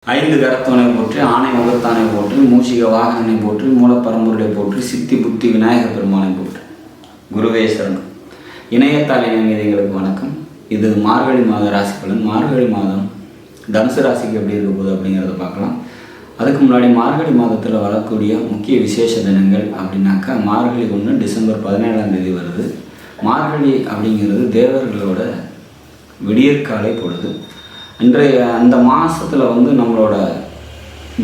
ஐந்து கரத்தவனை போற்றி, ஆணை முகத்தானை போற்றி, மூஷிக வாகனனை போற்றி, மூலப்பரம்பொருளை போற்றி, சித்தி புத்தி விநாயகர் பெருமானை போற்றி. குருவே சரணம். இணையத்தால் இணையங்களுக்கு வணக்கம். இது மார்கழி மாத ராசி பலன். மார்கழி மாதம் தனுசு ராசிக்கு எப்படி இருக்க போகுது அப்படிங்கிறத பார்க்கலாம். அதுக்கு முன்னாடி மார்கழி மாதத்தில் வரக்கூடிய முக்கிய விசேஷ தினங்கள் அப்படின்னாக்கா, மார்கழி 1 டிசம்பர் 17ஆம் தேதி வருது. மார்கழி அப்படிங்கிறது தேவர்களோட விடியற்காலை பொழுது. இன்றைய அந்த மாதத்தில் நம்மளோட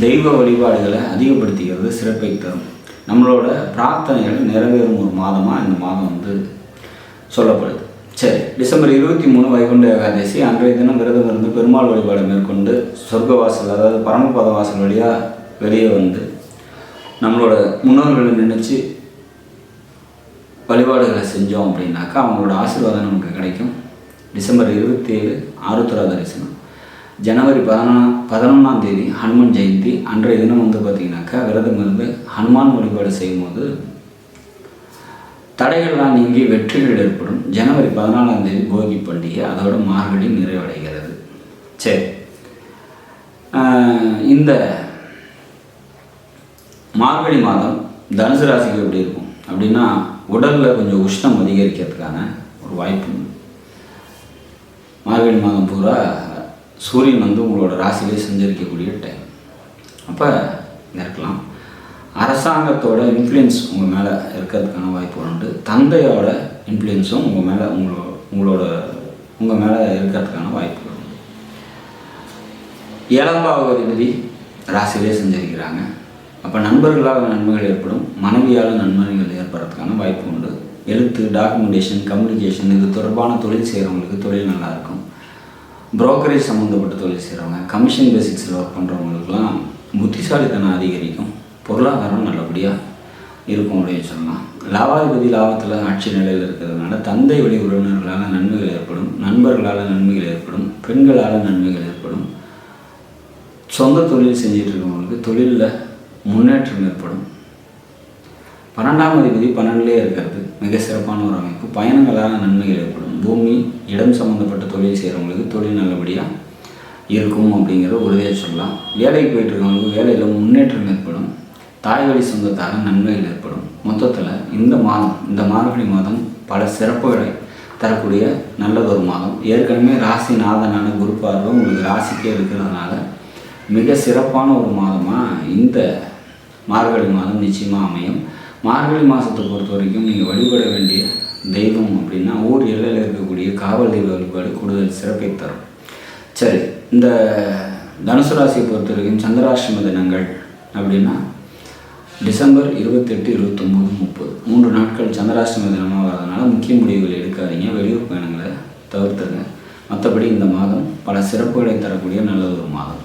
தெய்வ வழிபாடுகளை அதிகப்படுத்திக்கிறது சிறப்பை தரும். நம்மளோட பிரார்த்தனைகள் நிறைவேறும் ஒரு மாதமாக இந்த மாதம் சொல்லப்படுது. சரி, டிசம்பர் 23 வைகுண்ட ஏகாதசி. அன்றைய தினம் விரதம் இருந்து பெருமாள் வழிபாடை மேற்கொண்டு சொர்க்கவாசல், அதாவது பரமபத வாசல் வழியாக வெளியே வந்து நம்மளோட முன்னோர்களை நினச்சி வழிபாடுகளை செஞ்சோம் அப்படின்னாக்கா அவங்களோட ஆசீர்வாதம் நமக்கு கிடைக்கும். டிசம்பர் 27 ஆருத்ரா தரிசனம். ஜனவரி 11ஆம் தேதி ஹனுமன் ஜெயந்தி. அன்றைய தினம் பார்த்திங்கனாக்கா விரதம் இருந்து ஹனுமான் வழிபாடு செய்யும்போது தடைகள்லாம் நீங்கி வெற்றிகள் ஏற்படும். ஜனவரி 14ஆம் தேதி போகி பண்டிகை. அதோட மார்கழி நிறைவடைகிறது. சரி, இந்த மார்கழி மாதம் தனுசு ராசிக்கு எப்படி இருக்கும் அப்படின்னா, உடலில் கொஞ்சம் உஷ்ணம் அதிகரிக்கிறதுக்கான ஒரு வாய்ப்பு. மார்கழி மாதம் பூரா சூரியன் உங்களோட ராசியிலே சஞ்சரிக்கக்கூடிய டைம். அப்போ இருக்கலாம். அரசாங்கத்தோட இன்ஃப்ளூயன்ஸ் உங்கள் மேலே இருக்கிறதுக்கான வாய்ப்பு உண்டு. தந்தையோட இன்ஃப்ளூயன்ஸும் உங்கள் மேலே உங்கள் மேலே இருக்கிறதுக்கான வாய்ப்பு உண்டு. 7ஆம் அதிபதி ராசியிலே சஞ்சரிக்கிறாங்க. அப்போ நண்பர்களால் நன்மைகள் ஏற்படும், மனைவியால் நன்மைகள் ஏற்படுறதுக்கான வாய்ப்பு உண்டு. எழுத்து, டாக்குமெண்டேஷன், கம்யூனிகேஷன் இது தொடர்பான தொழில் செய்கிறவங்களுக்கு தொழில் நல்லாயிருக்கும். புரோக்கரேஜ் சம்மந்தப்பட்ட தொழில் செய்கிறவங்க, கமிஷன் பேசிக்ஸில் ஒர்க் பண்ணுறவங்களுக்குலாம் புத்திசாலித்தனம் அதிகரிக்கும். பொருளாதாரம் நல்லபடியாக இருக்கும் அப்படின்னு சொல்லலாம். லாபாதிபதி லாபத்தில் ஆட்சி நிலையில் இருக்கிறதுனால தந்தை வழி உறவினர்களால் நன்மைகள் ஏற்படும், நண்பர்களால் நன்மைகள் ஏற்படும், பெண்களால் நன்மைகள் ஏற்படும். சொந்த தொழில் செஞ்சிட்டு இருக்கவங்களுக்கு தொழிலில் முன்னேற்றம் ஏற்படும். 12ஆம் அதிபதி 12லே இருக்கிறது மிக சிறப்பான ஒரு அமைப்பு. பயணங்களால் நன்மைகள் ஏற்படும். பூமி, இடம் சம்மந்தப்பட்ட தொழில் செய்கிறவங்களுக்கு தொழில் நல்லபடியாக இருக்கும் அப்படிங்கிற உறுதியாக சொல்லலாம். வேலைக்கு போயிட்டுருக்கவங்களுக்கு வேலையில் முன்னேற்றம் ஏற்படும். தாய் வழி சொந்தத்தால் நன்மைகள் ஏற்படும். மொத்தத்தில் இந்த மார்கழி மாதம் பல சிறப்புகளை தரக்கூடிய நல்லதொரு மாதம். ஏற்கனவே ராசி நாதனான குரு பார்வை உங்களுக்கு ராசிக்கே இருக்கிறதுனால மிக சிறப்பான ஒரு மாதமாக இந்த மார்கழி மாதம் நிச்சயமாக அமையும். மார்கழி மாதத்தை பொறுத்த வரைக்கும் நீங்கள் வழிபட வேண்டிய தெய்வம் அப்படின்னா ஊர் எல்லையில் இருக்கக்கூடிய காவல் தெய்வ வழிபாடு கூடுதல் சிறப்பை தரும். சரி, இந்த தனுசு ராசியை பொறுத்த வரைக்கும் சந்திராஷ்டம தினங்கள் அப்படின்னா டிசம்பர் 28, 29, 30 3 நாட்கள் சந்திராஷ்டம தினமாக வரதுனால முக்கிய முடிவுகள் எடுக்காதீங்க. வெளியூர் பயணங்களை தவிர்த்துங்க. மற்றபடி இந்த மாதம் பல சிறப்புகளை தரக்கூடிய நல்ல ஒரு மாதம்.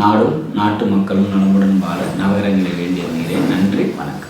நாடும் நாட்டு மக்களும் நலமுடன் வாழ நவகிரகங்களை வேண்டி வருகிறேன். நன்றி, வணக்கம்.